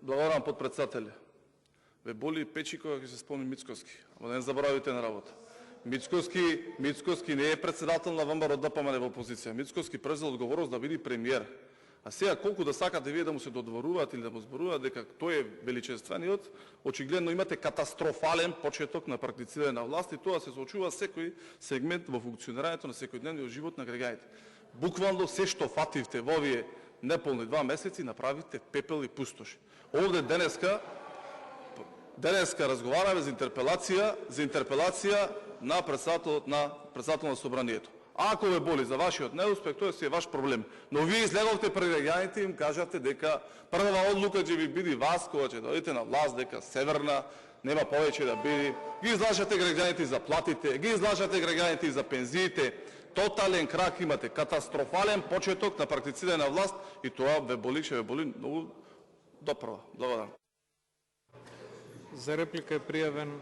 Благодарам, подпредседателе. Ве боли печи кога ќе се спомни Мицкоски. Ама не заборавите на работа. Мицкоски не е председател на ВМРО ДПМН во опозиција. Мицкоски презел одговорност да биде премиер. А сега колку да сакате вие да му се додворуваат или да му зборуваат дека тој е величествениот, очигледно имате катастрофален почеток на практицирање на власт и тоа се соочува секој сегмент во функционирањето на секојдневниот живот на граѓаните. Буквално се што фативте во овие неполни 2 месеци направите пепел и пустош. Овде денеска разговараме за интерпелација на председателот на собранието. Ако ве боли за вашиот неуспех, тоа си е ваш проблем. Но вие излеговте пред граѓаните и им кажате дека прва одлука ќе ви биде вас кога ќе дојдете на власт, дека Северна нема повеќе да биде. Ги излажате граѓаните за платите, ги излажате граѓаните за пензиите. Тотален крах имате, катастрофален почеток на практицирање на власт и тоа ве боли, ќе ве боли многу допрва. Благодарам. За реплика е пријавен